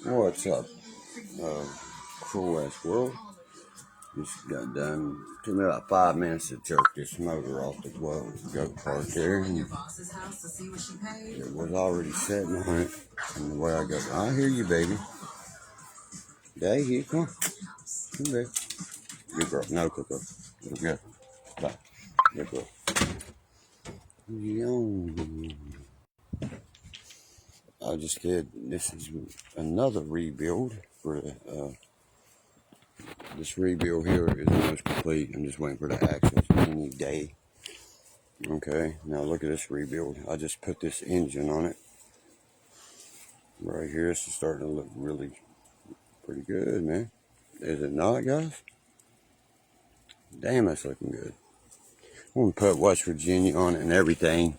What's up, cool ass world? Just got done. Took me about 5 minutes to jerk this motor off the go part there. And it was already sitting on it. And the way I go, I hear you, baby. Day, here, come. Come back. Good girl. No, Coco. Good. Bye. Good girl. I just did. This is another rebuild for the. This rebuild here is almost complete. I'm just waiting for the access any day. Okay, now look at this rebuild. I just put this engine on it. Right here, this is starting to look really pretty good, man. Is it not, guys? Damn, that's looking good. I'm going to put West Virginia on it and everything.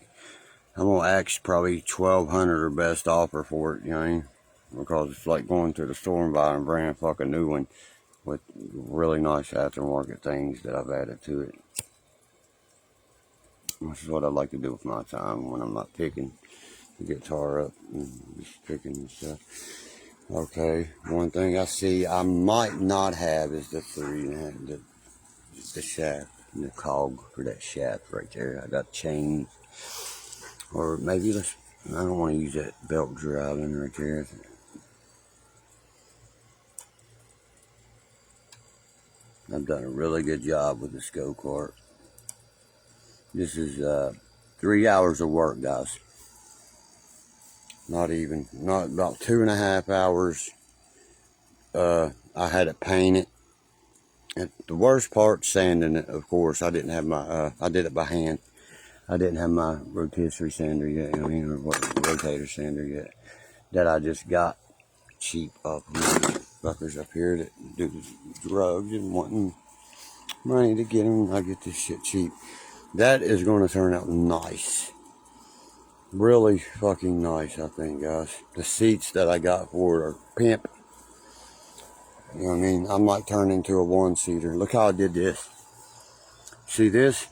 I'm going to ask probably $1,200 or best offer for it, you know what I mean? Because it's like going to the store and buying a brand fucking new one with really nice aftermarket things that I've added to it. This is what I like to do with my time when I'm not picking the guitar up and just picking and stuff. Okay, one thing I see I might not have is the 3.5, the shaft, the cog for that shaft right there. I got chains, or maybe I don't want to use that belt driving right there. I've done a really good job with this go-kart. This is 3 hours of work, guys. Not about 2.5 hours. I had it painted. And the worst part, sanding it, of course. I didn't have my, I did it by hand. I didn't have my rotisserie sander yet, you know what I mean, or what, rotator sander yet. That I just got cheap off fuckers up here that do drugs and wanting money to get them. I get this shit cheap. That is going to turn out nice. Really fucking nice, I think, guys. The seats that I got for it are pimp. You know what I mean? I might turn into a one-seater. Look how I did this. See this?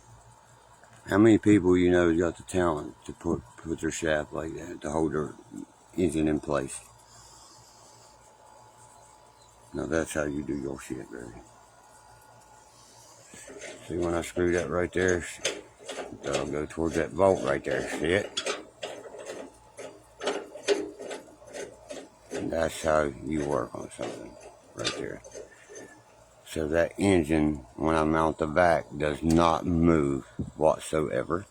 How many people you know got the talent to put their shaft like that, to hold their engine in place? Now that's how you do your shit, baby. See when I screw that right there, that'll go towards that bolt right there. See it? And that's how you work on something right there. So that engine, when I mount the back, does not move whatsoever.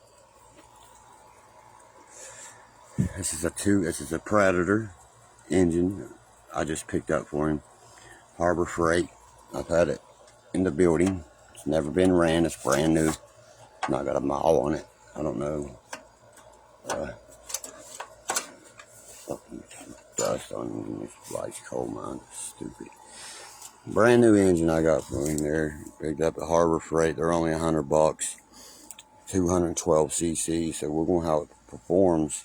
This is a Predator engine I just picked up for him. Harbor Freight. I've had it in the building. It's never been ran. It's brand new. Not got a mile on it. I don't know. Fucking dust on this ice coal mine. Stupid. Brand new engine I got from him there. Picked up at Harbor Freight. They're only $100. 212 cc. So we're going to how it performs.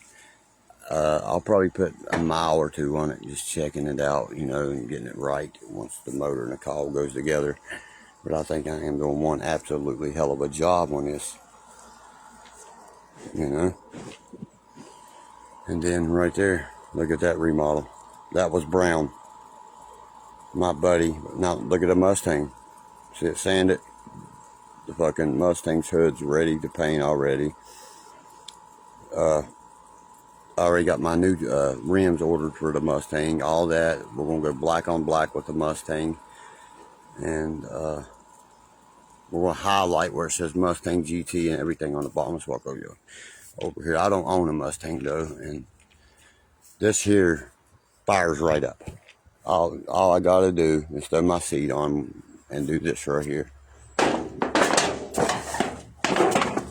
I'll probably put a mile or two on it, just checking it out, you know, and getting it right once the motor and the cowl goes together. But I think I am doing one absolutely hell of a job on this, you know. And then right there, look at that remodel. That was brown. My buddy, now look at the Mustang. See it sanded? The fucking Mustang's hood's ready to paint already. I already got my new rims ordered for the Mustang. All that. We're going to go black on black with the Mustang. And we're going to highlight where it says Mustang GT and everything on the bottom. Let's walk over here. I don't own a Mustang though. And this here fires right up. All I got to do is throw my seat on and do this right here.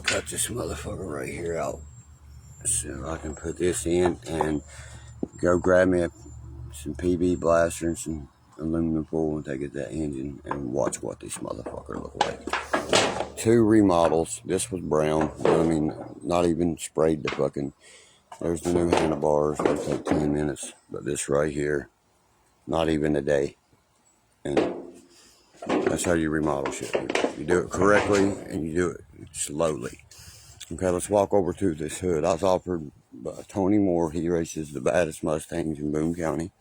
Cut this motherfucker right here out. So I can put this in and go grab me some PB blaster and some aluminum foil and take it to that engine and watch what this motherfucker look like. 2 remodels. This was brown. I mean, not even sprayed the fucking. There's the new handlebars. That'll take 10 minutes. But this right here, not even a day. And that's how you remodel shit. You do it correctly and you do it slowly. Okay, let's walk over to this hood. I was offered by Tony Moore. He races the baddest Mustangs in Boone County.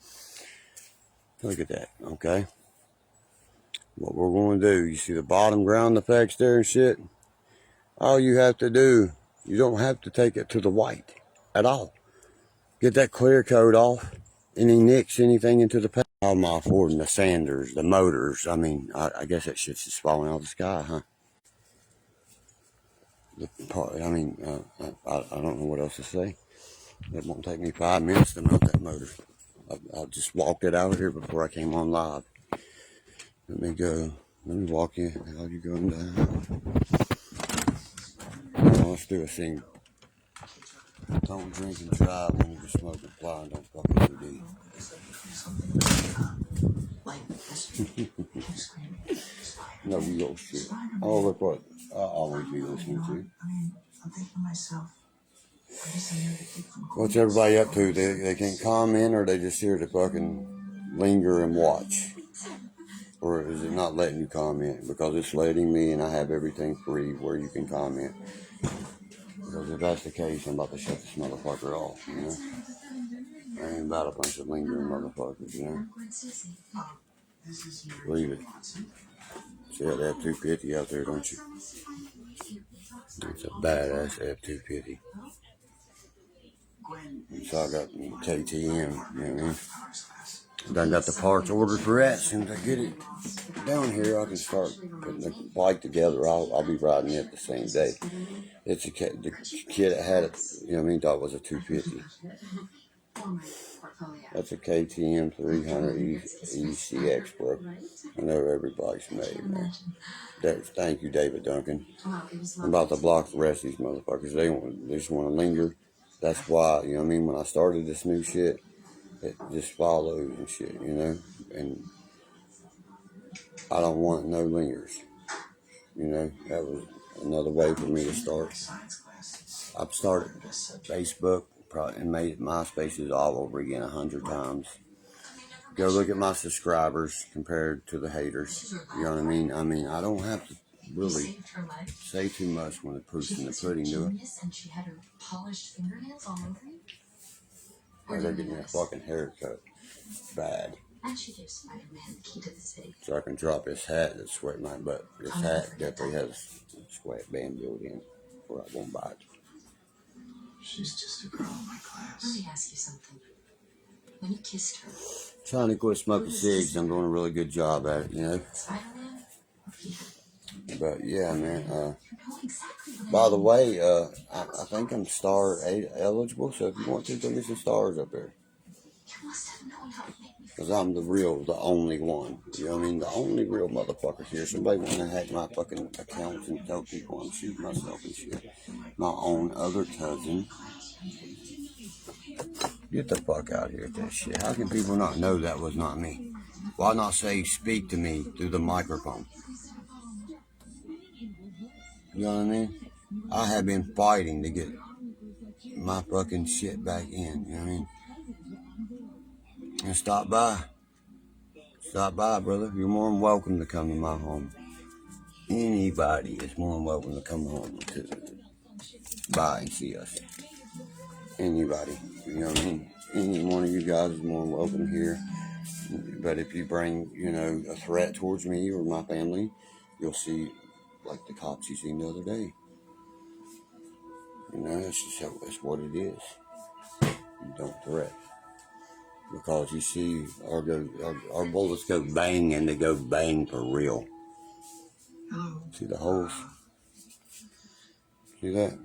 Look at that, okay? What we're going to do, you see the bottom ground effects there and shit? All you have to do, you don't have to take it to the white at all. Get that clear coat off, any nicks, anything into the paint. How am I affording the sanders, the motors? I mean, I guess that shit's just falling out of the sky, huh? I mean, I don't know what else to say. It won't take me 5 minutes to mount that motor. I just walked it out here before I came on live. Let me go. Let me walk you. How you going down? Well, let's do a thing. Don't drink and drive when you're smoking fly and don't fucking OD. No real shit. Oh, look what I always be listening to. I'm thinking to myself, what's everybody up to? They can't comment, or they just here to fucking linger and watch? Or is it not letting you comment? Because it's letting me, and I have everything free where you can comment. Because if that's the case, I'm about to shut this motherfucker off, you know? I ain't about a bunch of lingering motherfuckers, you know? Believe it. See that F-250 out there, don't you? It's a badass F-250. So I got KTM, you know what I mean? Done got the parts ordered for that. As soon as I get it down here, I can start putting the bike together. I'll be riding it the same day. It's the kid that had it, you know what I mean, thought it was a 250. That's a KTM 300 ECX, bro. I know everybody's made, man. Thank you, David Duncan. I'm about to block the rest of these motherfuckers. They just want to linger. That's why, you know what I mean, when I started this new shit, it just follows and shit, you know? And I don't want no lingers. You know, that was another way for me to start. I've started Facebook and made MySpaces all over again 100 times. Go look at my subscribers compared to the haters. You know what I mean? I mean, I don't have to really say too much when the proof's in the pudding, do it. I gotta get me a fucking haircut. Bad. So I can drop this hat that's sweat my butt. This hat definitely has a sweatband built in, or I won't buy it. She's just a girl in my class. Let me ask you something. When you kissed her, trying to quit smoking cigs. I'm doing a really good job at it, you know. But yeah, man. By the way, I think I'm star eligible. So if you want to, go get some stars up there. Because I'm the only one. You know what I mean? The only real motherfucker here. Somebody want to hack my fucking accounts and tell people I'm shooting myself and shit. My own other cousin. Get the fuck out of here with that shit. How can people not know that was not me? Why not say speak to me through the microphone? You know what I mean? I have been fighting to get my fucking shit back in. You know what I mean? And stop by. Stop by, brother. You're more than welcome to come to my home. Anybody is more than welcome to come home to by and see us. Anybody. You know what I mean? Any one of you guys is more than welcome here. But if you bring, you know, a threat towards me or my family, you'll see like the cops you seen the other day. You know, that's what it is. You don't threat. Because you see, our bullets go bang, and they go bang for real. See the holes? See that?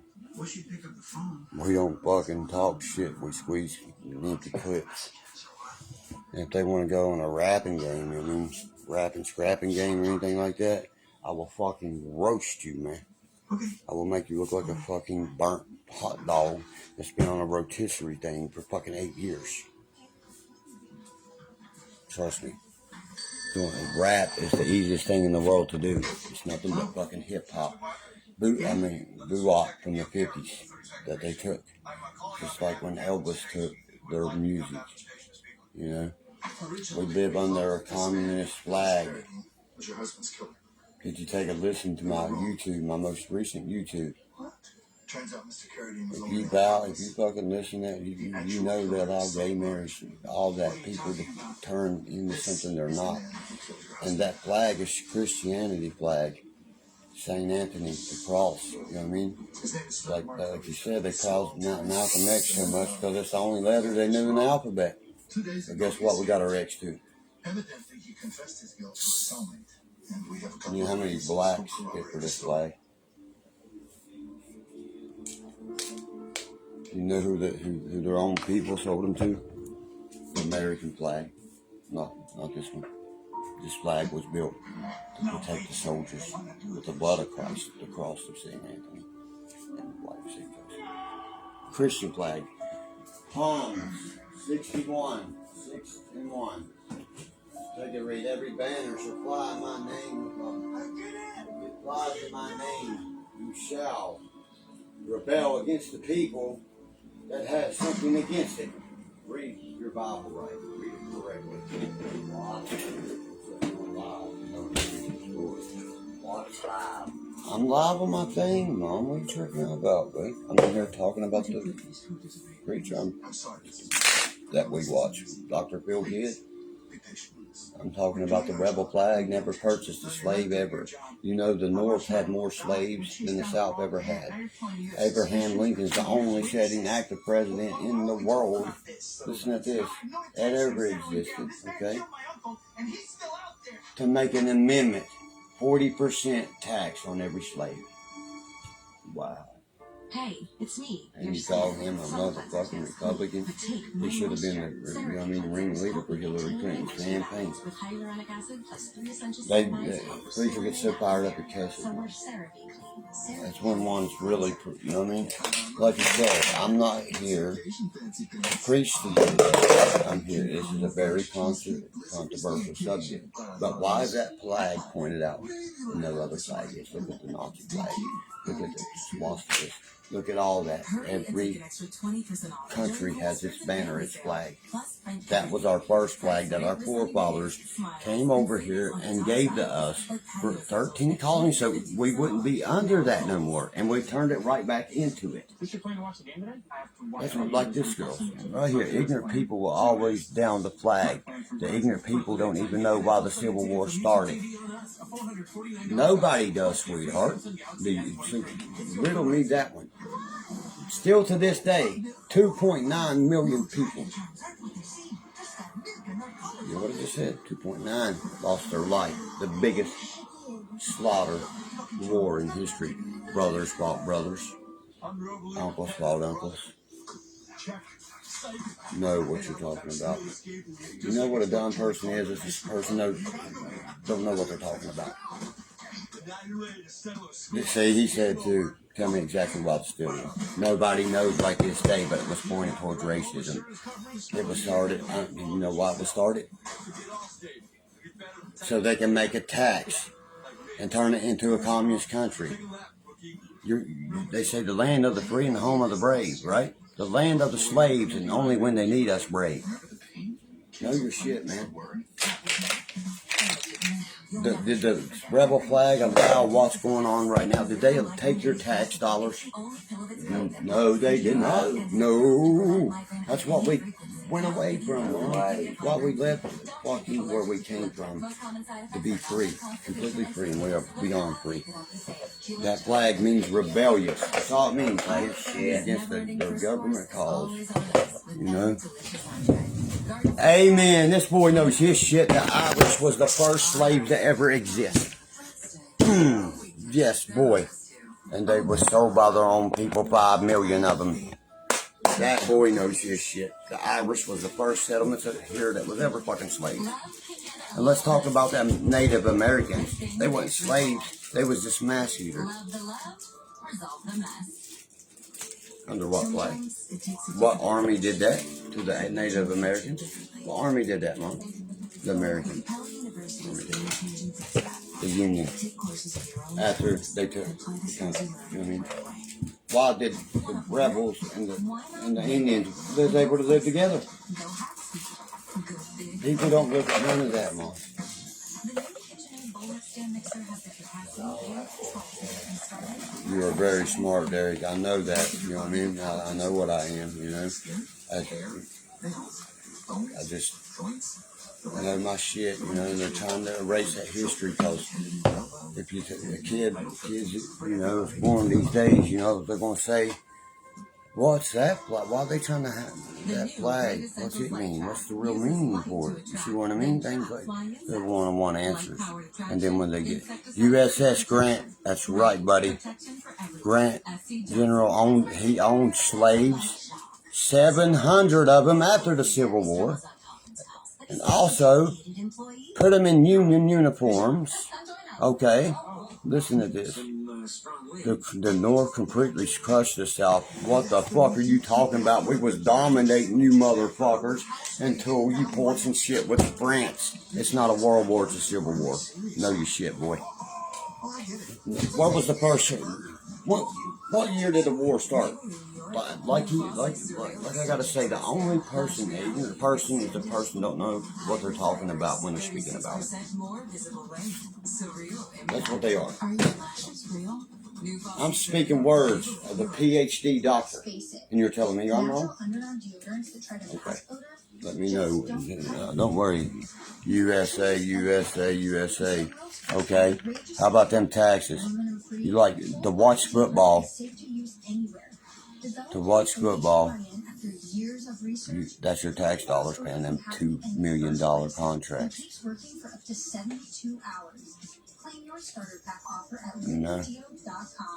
We don't fucking talk shit. We squeeze empty clips. And if they want to go on a rapping game, I mean, rapping, scrapping game or anything like that, I will fucking roast you, man. I will make you look like a fucking burnt hot dog that's been on a rotisserie thing for fucking 8 years. Trust me. Rap is the easiest thing in the world to do. It's nothing but fucking hip hop. Boo-wop from the 50s that they took. Just like when Elvis took their music. You know? We live under a communist flag. Did you take a listen to my YouTube, my most recent YouTube? Turns out Mr. Carradine was If only you bow, if you fucking listen to that, you know that all gay marriage, all that people to turn into something they're not. And that flag is Christianity flag. St. Anthony, the cross, you know what I mean? Like you said, they called Malcolm X so much because it's the only letter they knew in the alphabet. But guess what? We got our X too. Evidently, he confessed his guilt to a cellmate, and we have a couple You know how many blacks get for this flag? You know who their own people sold them to? The American flag, not this one. This flag was built to protect the soldiers with the blood of Christ, the cross of St. Anthony, and the flag of St. Joseph. Christian flag. Palms, 61, 6 and 1. They can read every banner shall fly my name. It flies in my name. You shall rebel against the people that have something against it. Read your Bible right. Read it correctly. I'm live on my thing, Mom. What are you tripping out about, babe? I'm in here talking about the preacher that we watch. Dr. Phil Kidd. I'm talking about the rebel flag never purchased a slave ever. You know the North had more slaves than the South ever had. Abraham Lincoln's the only sitting active president in the world, listen to this, that ever existed, okay? To make an amendment, 40% tax on every slave. Wow. Hey, it's me. And you call him a motherfucking Republican? He should have been the ringleader for Hillary Clinton's campaign. The preacher gets so fired up at cases. That's when one's really, you know what I mean? Like you said, I'm not here to preach to you. I'm here. This is a very controversial subject. But why is that flag pointed out and no other flag is? Look at the Nazi flag. Look at the swastikas. Look at all that. Every country has its banner, its flag. That was our first flag that our forefathers came over here and gave to us for 13 colonies, so we wouldn't be under that no more. And we turned it right back into it. That's what, like this girl. Right here, ignorant people will always down the flag. The ignorant people don't even know why the Civil War started. Nobody does, sweetheart. Riddle me that one. Still to this day, 2.9 million people. You know what I just said? 2.9 lost their life. The biggest slaughter war in history. Brothers fought brothers. Uncles fought uncles. Know what you're talking about. You know what a dumb person is? If this person don't know what they're talking about. See, he said to tell me exactly what's still. Nobody knows like this day, but it was pointed towards racism. It was started. You know why it was started? So they can make a tax and turn it into a communist country. They say the land of the free and the home of the brave, right? The land of the slaves, and only when they need us brave. Know your shit, man. Did the rebel flag allow what's going on right now? Did they take your tax dollars? No, they did not. No. That's what we went away from. What we left fucking where we came from. To be free. Completely free. And we are beyond free. That flag means rebellious. That's all it means. Like, against the government cause. You know? Amen. This boy knows his shit. The Irish was the first slaves to ever exist. Yes, boy. And they were sold by their own people, 5 million of them. That boy knows his shit. The Irish was the first settlement here that was ever fucking slaves. And let's talk about them Native Americans. They weren't slaves. They was just mass eaters. Under what flag? What army did that to the Native Americans? What army did that, Mom? The American. The Union. After they took the country. You know what I mean? Why did the rebels and the Indians live able to live together? People don't look at none of that, Mom. You are very smart, Derek. I know that. You know what I mean? I know what I am. You know, I just know my shit. You know, and they're trying to erase that history because if you kids, you know, is born these days, you know, they're gonna say, "What's that flag? Why are they trying to have that flag? What's it mean? What's the real meaning for it?" You see what I mean? Things like they want answers, and then when they get USS Grant, that's right, buddy. Grant, General, he owned slaves, 700 of them after the Civil War, and also put them in Union uniforms. Okay, listen to this. The North completely crushed the South. What the fuck are you talking about? We was dominating you motherfuckers until you pulled some shit with France. It's not a world war, it's a civil war. Know your shit, boy. What was the first? What year did the war start? Like I gotta say, the only person, the ignorant person, is the person don't know what they're talking about when they're speaking about it. That's what they are. I'm speaking words of the PhD doctor, and you're telling me I'm wrong? Okay. Let me know. Don't worry. USA, USA, USA. Okay. How about them taxes? You like to watch football. To watch football. That's your tax dollars paying them $2 million contracts.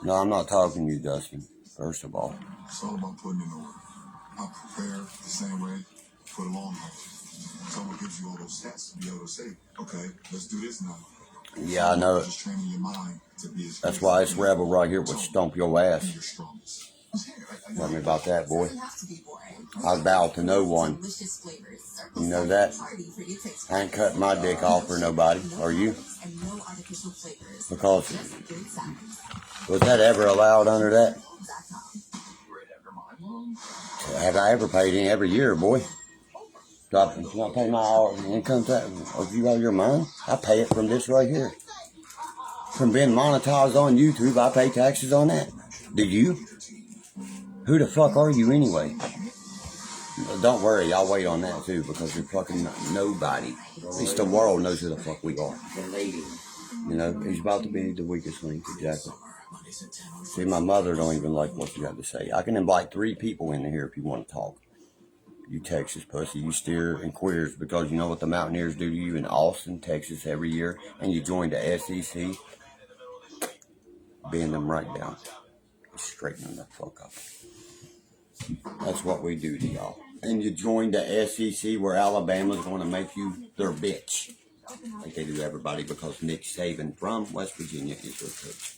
No, I'm not talking to you, Dustin. First of all. It's all about putting in order. I prepare the same way for the long haul. Someone gives you all those stats to be able to say, okay, let's do this now. Yeah, I know it. Just training your mind to be as That's why this rebel right here would stomp your ass. Tell me about that, boy. I bow to no one. You know that? I ain't cutting my dick off for nobody. Are you? Because was that ever allowed under that? Have I ever paid any every year, boy? Do I not pay my income tax? If you got your mind, I pay it from this right here. From being monetized on YouTube, I pay taxes on that. Do you? Who the fuck are you anyway? Don't worry, I'll wait on that too because you're fucking nobody. At least the world knows who the fuck we are. You know, he's about to be the weakest link, exactly. See, my mother don't even like what you have to say. I can invite 3 people in here if you want to talk. You Texas pussy, you steer and queers because you know what the Mountaineers do to you in Austin, Texas every year, and you join the SEC. Bend them right down. Straighten them the fuck up. That's what we do to y'all. And you join the SEC where Alabama's going to make you their bitch. Like they do everybody because Nick Saban from West Virginia is your coach.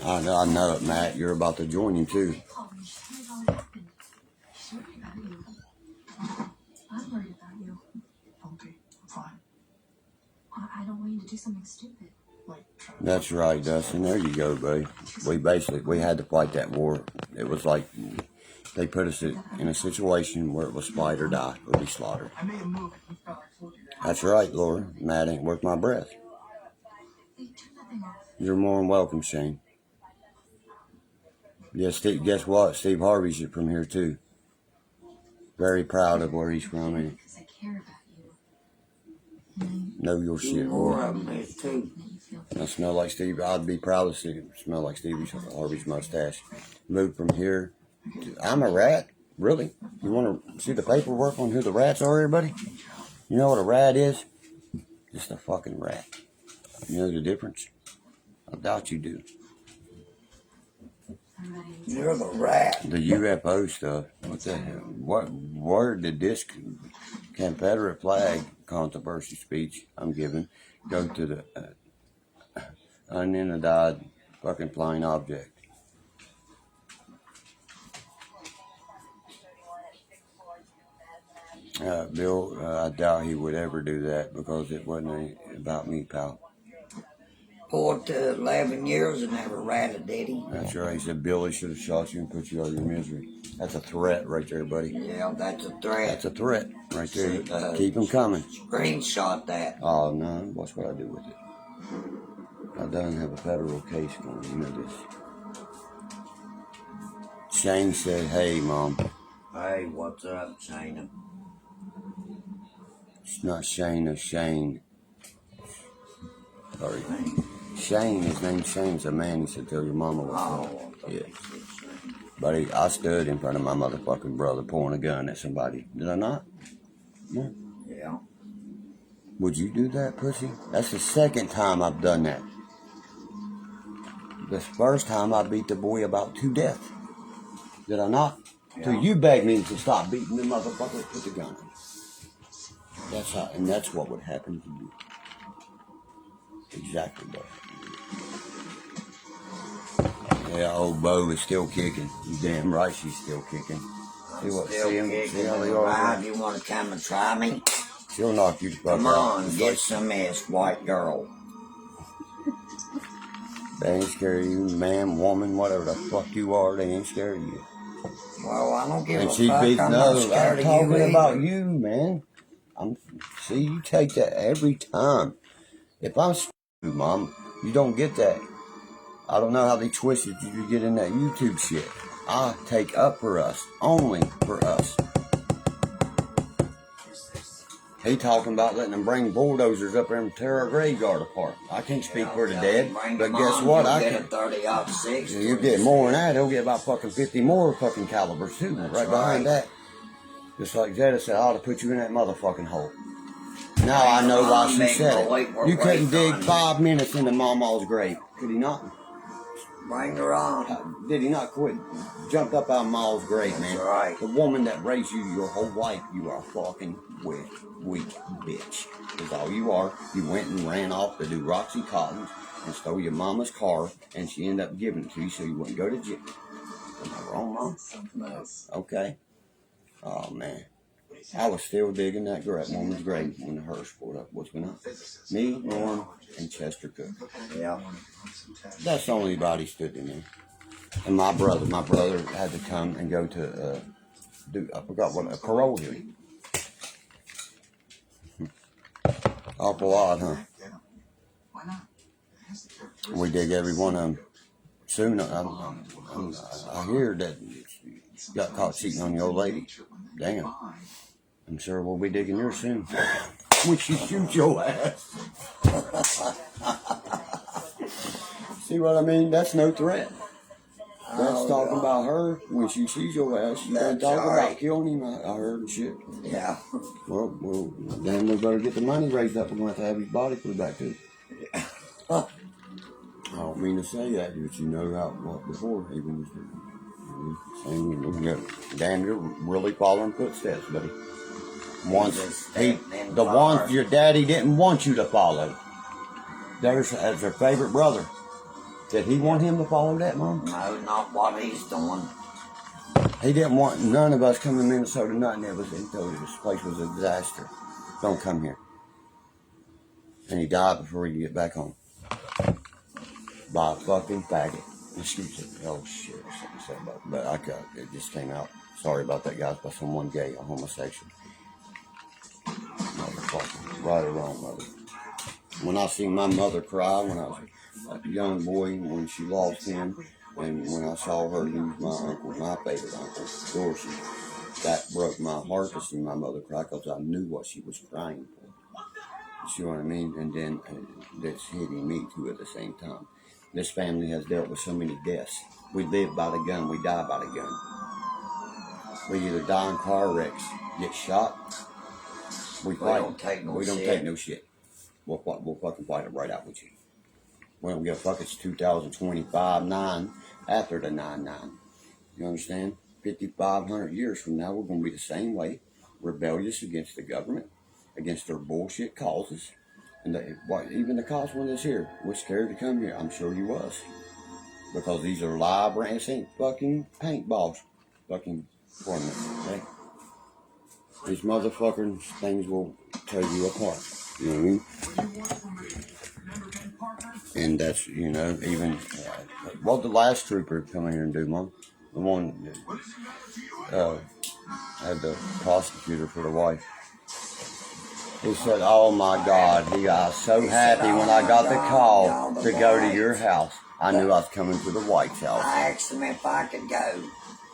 I know it, Matt. You're about to join him too. I'm worried about you. Okay, I'm fine. I don't want you to do something stupid. That's right, Dustin. There you go, buddy. We had to fight that war. It was like they put us in a situation where it was fight or die or be slaughtered. That's right, Laura. Matt ain't worth my breath. You're more than welcome, Shane. Yes, guess what? Steve Harvey's from here too. Very proud of where he's from. And know your shit, boy. I smell like Steve. I'd be proud to see smell like Steve Harvey's mustache. Moved from here. I'm a rat. Really? You want to see the paperwork on who the rats are, everybody? You know what a rat is? Just a fucking rat. You know the difference? I doubt you do. You're the rat. The UFO stuff. What the hell? Where did this Confederate flag controversy speech I'm giving go to the unidentified fucking flying object? Bill, I doubt he would ever do that because it wasn't about me, pal. For 11 years and never ratted, did he? That's right. He said Billy should have shot you and put you out of your misery. That's a threat right there, buddy. Yeah, that's a threat. That's a threat right there. Keep them coming. Screenshot that. Oh, no. Watch what I do with it. I done have a federal case going, you know this. Shane said, hey, Mom. Hey, what's up, Shana? It's not Shane, it's Shane. Sorry. Shane, his name's Shane. He's a man. He said, tell your mama what's up. Yeah. Buddy, I stood in front of my motherfucking brother pointing a gun at somebody. Did I not? No. Yeah. Would you do that, pussy? That's the second time I've done that. The first time I beat the boy about to death. Did I not? Yeah. Till you begged me to stop beating the motherfucker with the gun. That's how, and that's what would happen to you. Exactly what happened. Yeah, old Bo is still kicking. You damn right she's still kicking. See what? See how they are. You want to come and try me? She'll knock you the fuck out. Come on, get some ass, white girl. They ain't scared of you, man, woman, whatever the fuck you are. They ain't scared of you. Well, I don't give And a she fuck. beat I'm no. not scared I'm of you talking about either. you, man. See, you take that every time. If I'm stupid, Mom, you don't get that. I don't know how they twisted you to get in that YouTube shit. I take up for us, only for us. He talking about letting them bring bulldozers up there and tear our graveyard apart. I can't speak for the dead, but guess what? I can. 30-06. You get more than that. He'll get about fucking 50 more fucking calibers too, right behind that. Just like Jetta said, I ought to put you in that motherfucking hole. Now I know why she said it. You couldn't dig 5 minutes into Mama's grave. Could he not? Bring her on. Did he not quit? Jumped up out of Ma's grave, man. That's right. The woman that raised you your whole life, you are fucking weak bitch. That's all you are. You went and ran off to do Roxy Cottons and stole your mama's car, and she ended up giving it to you so you wouldn't go to jail. Am I wrong, Mom? No. Okay. Oh, man. I was still digging that woman's grave when the hearse pulled up. What's going on? Me, Norm, and Chester Cook. Yeah. That's the only body stood in there. And my brother had to come and go to I forgot what, a parole hearing. Awful odd, huh? We dig every one of them. Soon, I hear that you got caught cheating on your old lady. Damn. I'm sure we'll be digging yours soon. When she shoots your ass. See what I mean? That's no threat. That's talking about her. When she sees your ass, she ain't talking about killing him. I heard and shit. Yeah. Well, damn, we better get the money raised up. We're going to have his body put back to. I don't mean to say that, but you know how what before even saying damn, you're really following footsteps, buddy. The ones your daddy didn't want you to follow. There's their favorite brother. Did he want him to follow that, Mom? No, not what he's doing. He didn't want none of us coming to Minnesota, nothing. He told us this place was a disaster. Don't come here. And he died before he could get back home. By a fucking faggot. Excuse me. Oh shit. Something said about it. But it just came out. Sorry about that, guys. By someone gay, a homosexual. Motherfucker. Right or wrong, mother. When I seen my mother cry when I was a young boy, when she lost him, and when I saw her lose my uncle, my favorite uncle, Dorsey, that broke my heart to see my mother cry because I knew what she was crying for. You see what I mean? And then that's hitting me too at the same time. This family has dealt with so many deaths. We live by the gun, we die by the gun. We either die in car wrecks, get shot, we fight. We don't take no shit. We'll fucking fight it right out with you. We don't give a fuck. It's 2025-9 after the 9/9. You understand? 5,500 years from now, we're going to be the same way. Rebellious against the government, against their bullshit causes. And even the cause one that's here was scared to come here. I'm sure he was. Because these are live brands, ain't fucking paintballs. Fucking ornaments, okay? These motherfucking things will tear you apart. You know what I mean? And that's, even, what the last trooper come here and do, Mom? The one that had the prosecutor for the wife. He said, oh my God, he got so happy when I got the call to go to your house. I knew I was coming to the White's house. I asked him if I could go.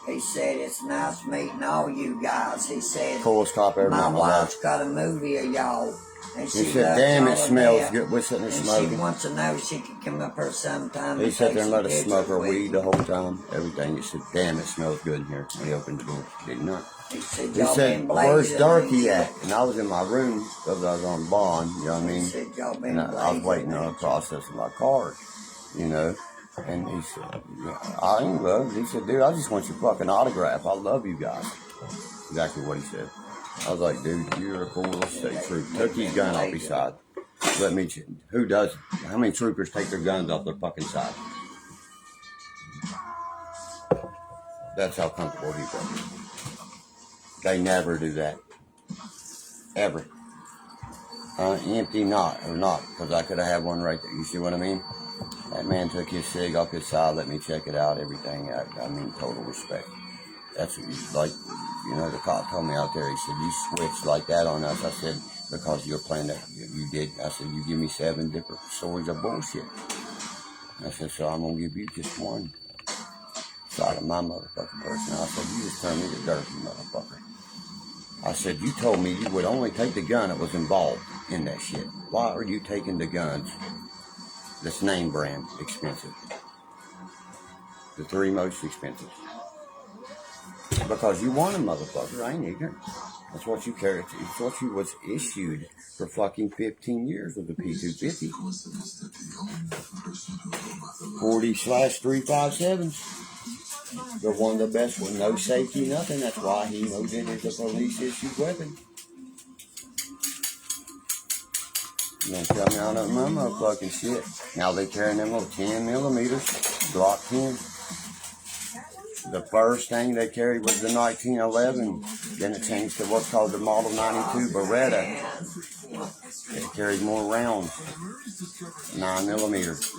He said, it's nice meeting all you guys. He said, Coolest cop ever met my in my life. wife's got a movie of y'all. And He said, damn, it smells good. We're sitting there and smoking. she wants to know if she could come up here sometime. He sat there and let us smoke our with weed the whole time. Everything. He said, damn, it smells good in here. And he opened the door. Did not. He said, He said, where's Derkie at? And I was in my room because I was on bond, you know what I mean? He said, y'all been And I was waiting on the process of my card, you know? And he said, yeah, I ain't loved. He said, dude, I just want your fucking autograph. I love you guys. Exactly what he said. I was like, dude, you're a cool state trooper. Took his gun off his side. Let me, who does? How many troopers take their guns off their fucking side? That's how comfortable he felt. They never do that. Ever. Empty or not, because I could have had one right there. You see what I mean? That man took his cig off his side, let me check it out, everything. I mean, total respect. That's like, you know, the cop told me out there, he said, you switched like that on us. I said, because you're playing that, you did. I said, you give me 7 different stories of bullshit. I said, so I'm going to give you just one side of my motherfucking person. I said, you just turned me to dirty motherfucker. I said, you told me you would only take the gun that was involved in that shit. Why are you taking the guns that's name brand expensive? The 3 most expensive. Because you want a motherfucker, I ain't ignorant. That's what you carry. It's what you was issued for fucking 15 years with the P250. 40/357s. They're one of the best with no safety, nothing. That's why he knows it is a police issued weapon. You don't tell me I don't know my motherfucking shit. Now they carrying them little 10 millimeters, Glock 10. The first thing they carried was the 1911. Then it changed to what's called the Model 92 Beretta. It carried more rounds, 9 millimeters.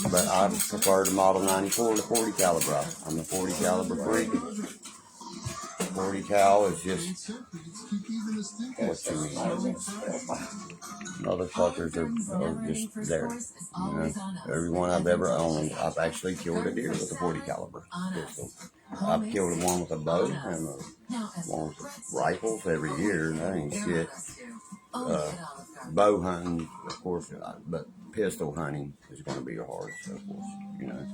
But I prefer the Model 94 to 40 caliber. I'm a 40 caliber freak. 40 cal is just what you mean. Motherfuckers are just there. You know, every one I've ever owned, I've actually killed a deer with a 40 caliber pistol. I've killed one with a bow and one with rifles every year. That ain't shit. Bow hunting, of course, but pistol hunting is going to be your hardest, of course, you know.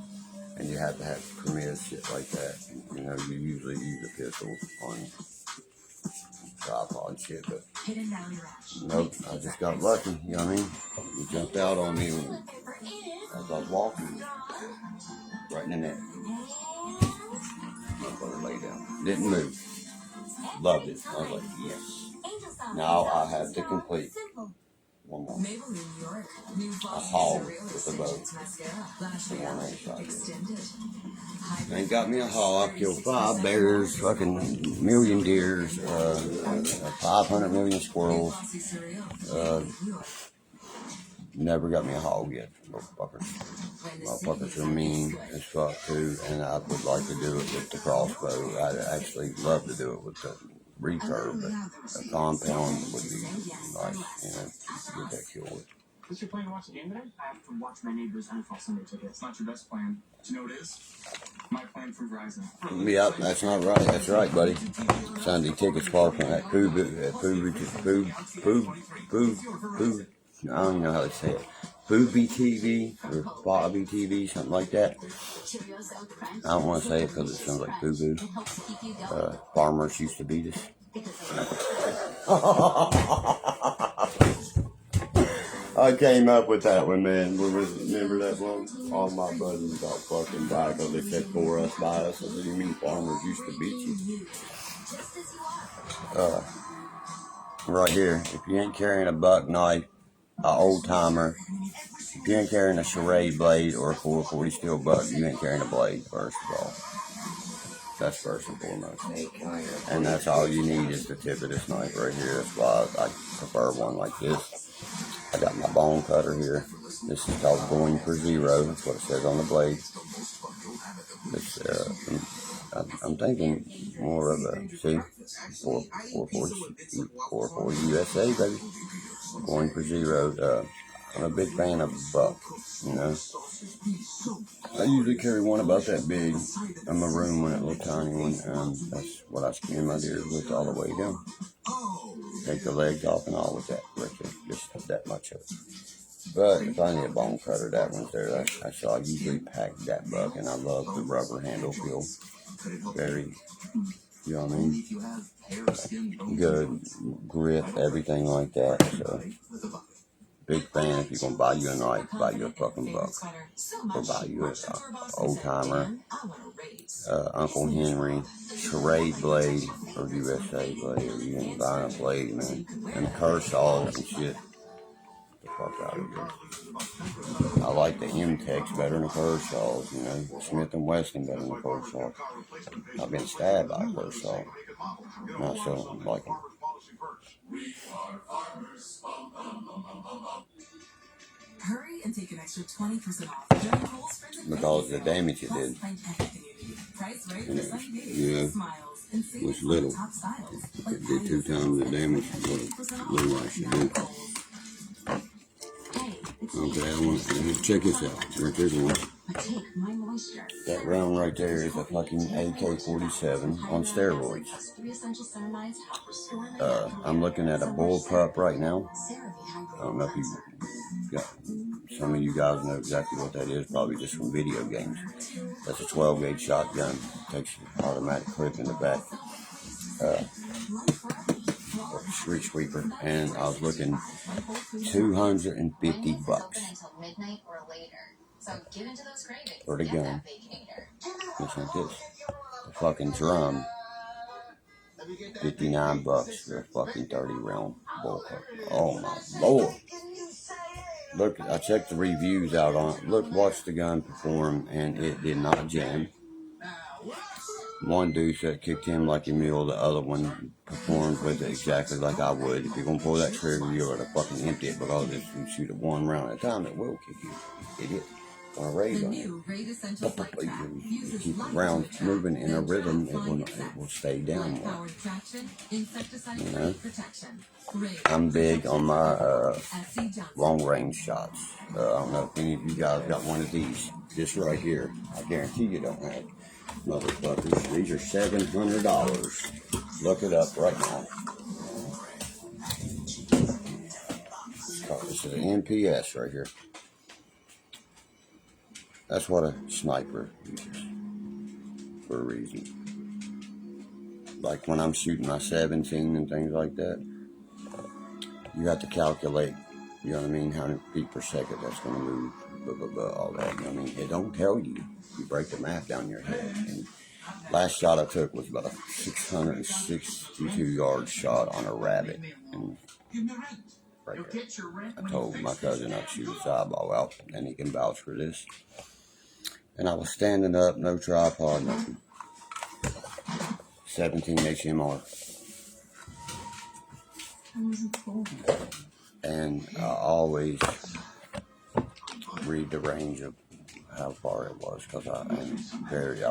And you have to have permits, shit like that. You know, you usually use a pistol on tripod and shit, but nope, I just got lucky, you know what I mean? He jumped out on me as I was walking, right in the neck. Motherfucker lay down. Didn't move. Loved it. I was like, yes. Now I have to complete one more. A haul with a bow. The one I shot. Ain't got me a haul. I've killed 5 bears, fucking million deers, 500 million squirrels. Never got me a hog yet, motherfuckers. Motherfuckers are mean as fuck too, and I would like to do it with the crossbow. I'd actually love to do it with the recurve, but a compound would be nice, you know, get that killed with. Is your plan to watch the game today? I have to watch my neighbor's NFL Sunday ticket. It's not your best plan. Do you know what it is? My plan from Verizon. Yep, that's not right. That's right, buddy. Sunday tickets parking at Poo. I don't even know how to say it. Booby TV or Bobby TV, something like that. I don't want to say it because it sounds like boo-boo. Farmers used to beat us. I came up with that one, man. Remember that one? All my buddies got fucking by because they said for us, by us. I said, you mean farmers used to beat you? Right here. If you ain't carrying a buck knife, an old timer, if you ain't carrying a charade blade or a 440 steel buck, you ain't carrying a blade, first of all. That's first and foremost. And that's all you need is the tip of this knife right here. That's why I prefer one like this. I got my bone cutter here. This is called going for zero. That's what it says on the blade. It's I'm thinking more of a, see, 440 USA, baby. Going for zeros. I'm a big fan of buck, you know. I usually carry one about that big. A maroon one, a little tiny one. That's what I skin my deers with all the way down. Take the legs off and all with that, right there. Just that much of it. But if I need a bone cutter, that one's there. I usually pack that buck, and I love the rubber handle feel. Very, you know what I mean? Good grip, everything like that. So, big fan. If you're gonna buy you a knife, buy you a fucking buck, or buy you an old timer, Uncle Henry, charade blade, or USA blade, or you can buy a blade, man. And Kershaws and shit. The fuck out of here. I like the M-Techs better than the Kershaws, you know. Smith & Wesson better than the Kershaw. I've been stabbed by a Kershaw. And I still don't like them. Hurry and take an extra 20% off during Kohl's Friends and Because of the damage it did. And it was little. It did 2 times the damage of what a little light should do. Okay, I want to check this out. Right there's one. That round right there is a fucking AK-47 on steroids. I'm looking at a bull pup right now. I don't know if you got, some of you guys know exactly what that is, probably just from video games. That's a 12 gauge shotgun. Takes an automatic clip in the back. Street sweeper, and I was looking $250 for the gun. Just like this. The fucking drum, $59 for a fucking 30 round bullpup. Oh my lord! Look, I checked the reviews out on it. Look, watched the gun perform, and it did not jam. One dude said kicked him like a mule. The other one performed with it exactly like I would. If you're gonna pull that trigger, you ought to fucking empty it, because if you shoot it one round at a time, it will kick you, idiot. On a raise on it. You keep the rounds moving in a rhythm, it will stay down more. You know? I'm big on my long range shots. I don't know if any of you guys got one of these. This right here, I guarantee you don't have. Motherfuckers, these are $700. Look it up right now. Oh, this is an MPS right here. That's what a sniper uses for a reason. Like when I'm shooting my 17 and things like that, you have to calculate, you know what I mean, how many feet per second that's going to move, blah, blah, blah, all that. You know what I mean? It don't tell you. You break the math down your head. And last shot I took was about a 662 yard shot on a rabbit. And right there. I told my cousin I'd shoot his eyeball out, and he can vouch for this. And I was standing up, no tripod, nothing. 17 HMR. And I always read the range of how far it was, because I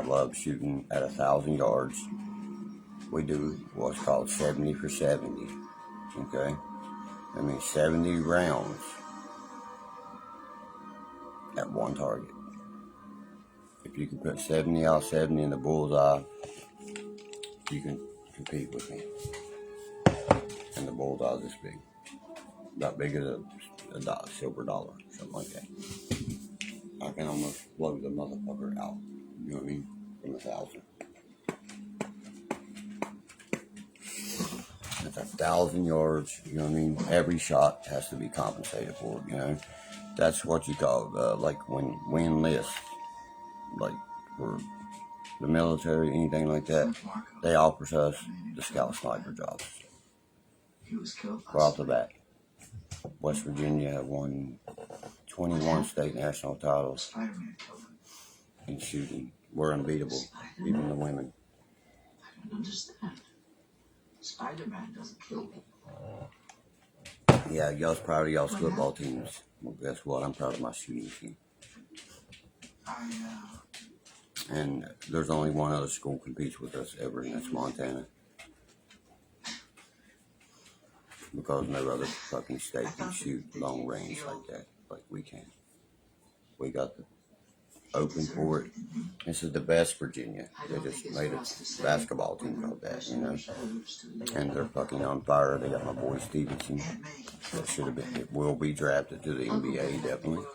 love shooting at 1,000 yards. We do what's called 70 for 70. Okay? I mean 70 rounds at one target. If you can put 70 out 70 in the bullseye, you can compete with me. And the bullseye this big. About big as a silver dollar, something like that. I can almost blow the motherfucker out. You know what I mean? From 1,000. That's 1,000 yards. You know what I mean? Every shot has to be compensated for. You know, that's what you call like when we enlist, like for the military, anything like that. They offer us the scout sniper jobs. Right off the bat. West Virginia won 21 state national titles in shooting. We're unbeatable, even the women. I don't understand. Spider-Man doesn't kill people. Yeah, y'all's proud of y'all's football teams. Well, guess what? I'm proud of my shooting team. And there's only one other school competes with us ever, and that's Montana. Because no other fucking state can shoot long range like that, like we can. We got the open for it. This is the best Virginia. They just made a basketball team called that, you know. And they're fucking on fire. They got my boy Stevenson. That should have been, it will be drafted to the NBA, definitely.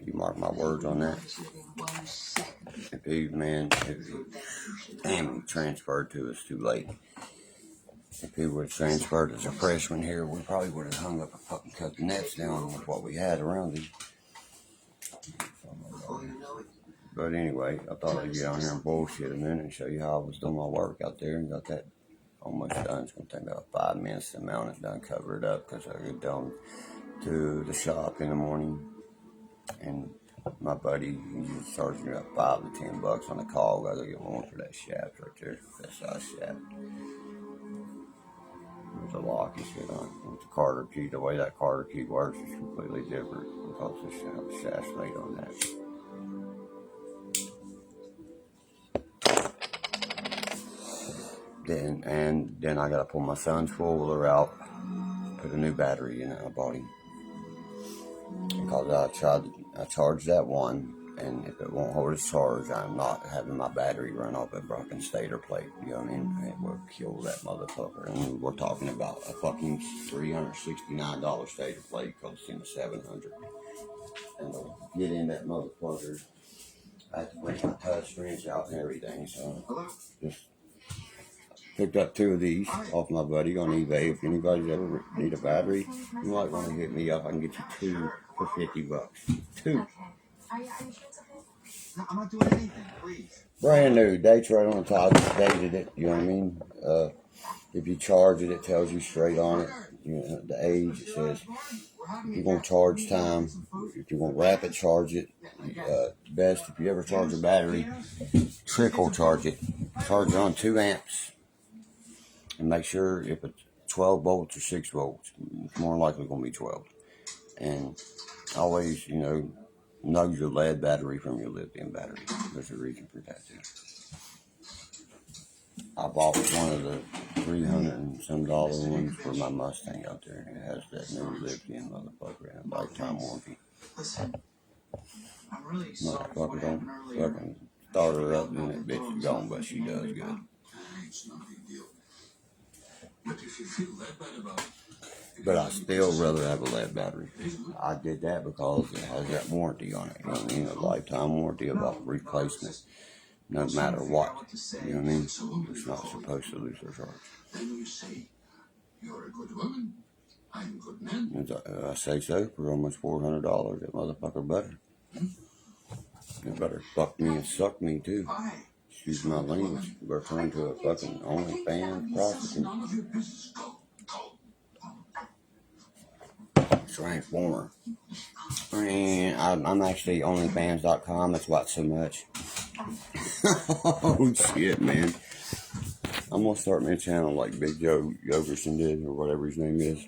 You mark my words on that. If he transferred to us too late. If he would have transferred as a freshman here, we probably would have hung up a fucking cut the nets down with what we had around him. But anyway, I thought I'd get on here and bullshit a minute and show you how I was doing my work out there and got that almost done. It's going to take about 5 minutes to mount it done, cover it up, because I get down to the shop in the morning. And my buddy, he just charged me about $5 to $10 on the call. I gotta get one for that shaft right there, that size shaft. There's a lock and shit on it. With the Carter key, the way that Carter key works is completely different because the shaft's made on that. Then I gotta pull my son's four-wheeler out, put a new battery in it. I bought him because I charged that one, and if it won't hold its charge, I'm not having my battery run off a broken stator plate. You know what I mean? It will kill that motherfucker. And we're talking about a fucking $369 stator plate because it's in the 700. And to get in that motherfucker, I had to bring my touch wrench out and everything. So just picked up 2 of these off my buddy on eBay. If anybody's ever need a battery, you might want to hit me up. I can get you 2 for $50. 2. Okay. Are you sure it's okay? No, I'm not doing anything, please. Brand new. Dates right on the top. Dated it. You know what I mean? If you charge it, it tells you straight on it. You know, the age. It says if you're going to charge time. If you're going to rapid charge it. Best if you ever charge a battery, trickle charge it. Charge it on 2 amps. And make sure if it's 12 volts or 6 volts, it's more likely going to be 12. And always, know your lead battery from your lithium battery. There's a reason for that too. I bought one of the $300 and some ones for my Mustang out there. It has that new lithium motherfucker and a lifetime warranty. Listen, I'm really sorry for what Motherfucker don't happened earlier. fucking start her up and that bitch is gone, but she does good. It's not a big deal. But if you feel that bad about it, But I still rather have a lead battery. I did that because it has that warranty on it. You know what I mean? A lifetime warranty about replacement, no matter what. You know what I mean? It's not supposed to lose their charge. Then you say, you're a good woman, I'm a good man. I say so for almost $400. That motherfucker better. It better fuck me and suck me too. Why? Excuse my language. Better turn to a fucking OnlyFans prostitute. None of your business. Go. Transformer. I'm actually OnlyFans.com. That's about so much. Oh shit, man. I'm gonna start my channel like Big Joe Yogerson did, or whatever his name is.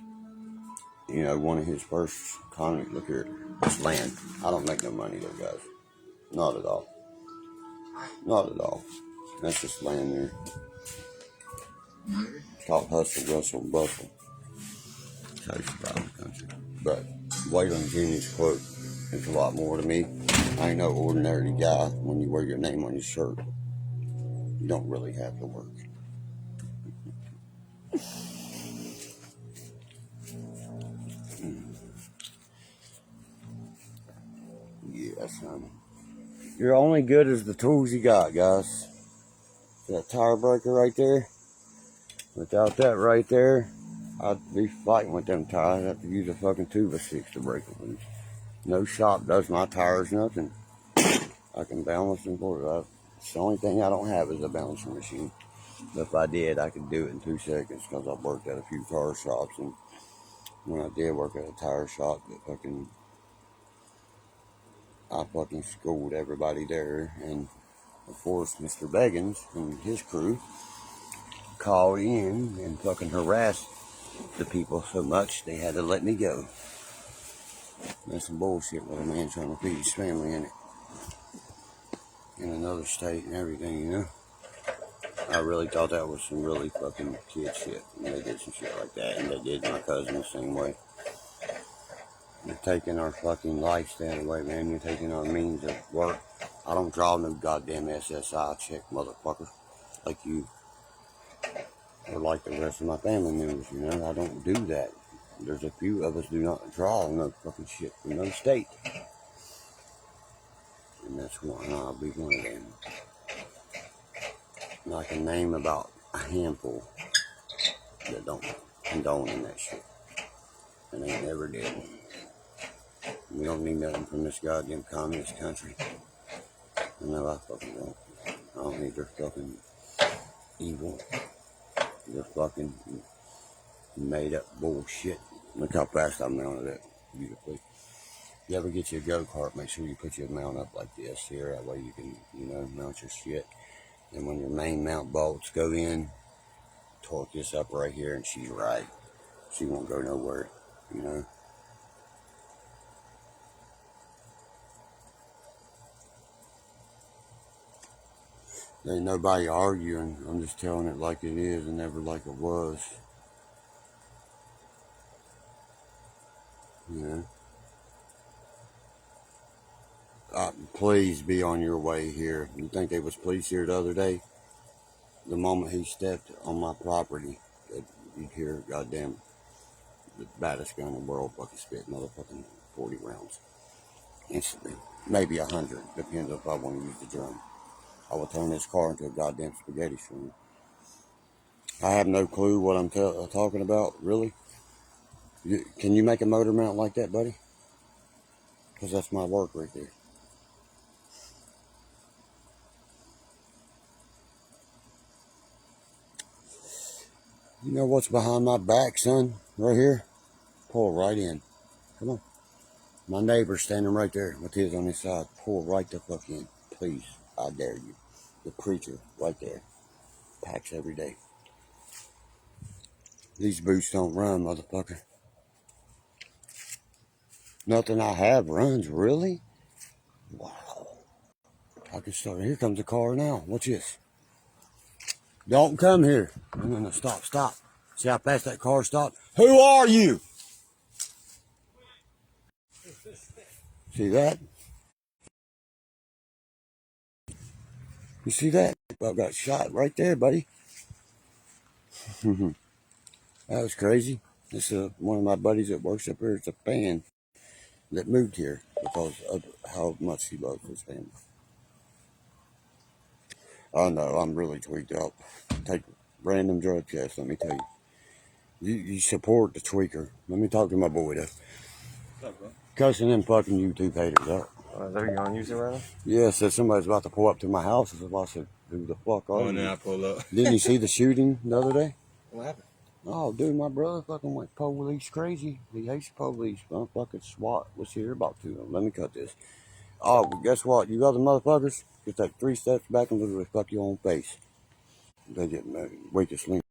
One of his first comments. Look here, this land. I don't make no money though, guys. Not at all. Not at all. That's just land there. It's called hustle, rustle, and bustle. That's how you survive the country. But Waylon Jr.'s quote is a lot more to me. I ain't no ordinary guy. When you wear your name on your shirt, you don't really have to work. Yeah, son. You're only good as the tools you got, guys. That tire breaker right there. Without that right there, I'd be fighting with them tires. I'd have to use a fucking 2x6 to break them loose. No shop does my tires, nothing. I can balance them for it. It's the only thing I don't have is a balancing machine. But if I did, I could do it in 2 seconds because I've worked at a few car shops. And when I did work at a tire shop, I fucking schooled everybody there. And of course, Mr. Beggins and his crew called in and fucking harassed the people so much they had to let me go. That's some bullshit with a man trying to feed his family in it. in another state and everything, you know. I really thought that was some really fucking kid shit. And they did some shit like that, and they did my cousin the same way. You're taking our fucking lifestyle away, man. You're taking our means of work. I don't draw no goddamn SSI check, motherfucker, like you. Or like the rest of my family members, you know. I don't do that. There's a few of us do not draw no fucking shit from no state. And that's one, I'll be one of them. And I can name about a handful that don't condone in that shit. And they never did. We don't need nothing from this goddamn communist country. No, I fucking don't. I don't need their fucking evil. Their fucking made up bullshit. Look how fast I mounted it beautifully. You ever get you a go-kart, make sure you put your mount up like this here. That way you can, you know, mount your shit. And when your main mount bolts go in, torque this up right here, and she's right. She won't go nowhere, you know. There ain't nobody arguing. I'm just telling it like it is and never like it was. You know. Please be on your way here. You think there was police here the other day? The moment he stepped on my property, you'd hear goddamn the baddest gun in the world fucking spit motherfucking 40 rounds. Instantly. Maybe 100. Depends if I want to use the drum. I will turn this car into a goddamn spaghetti stream. I have no clue what I'm talking about, really. Can you make a motor mount like that, buddy? Because that's my work right there. You know what's behind my back, son? Right here? Pull right in. Come on. My neighbor's standing right there with his on his side. Pull right the fuck in. Please. I dare you. The preacher right there. Packs every day. These boots don't run, motherfucker. Nothing I have runs, really? Wow. I can start. Here comes the car now. Watch this. Don't come here. No, stop. See how fast that car stopped? Who are you? See that? You see that? I got shot right there, buddy. That was crazy. This is one of my buddies that works up here. It's a fan that moved here because of how much he loves his family. I know, I'm really tweaked out. Take random drug tests, let me tell you. You support the tweaker. Let me talk to my boy though. What's up, bro? Cussing them fucking YouTube haters out. Is that what you're on YouTube right now? Yeah, said somebody's about to pull up to my house. I said, who the fuck are you? And then I pull up. Didn't you see the shooting the other day? What happened? Oh, dude, my brother fucking went police crazy. He hates police. Motherfucking SWAT was here about to. Let me cut this. Oh, guess what? You other motherfuckers, just take 3 steps back and literally fuck your own face. They get weakest link.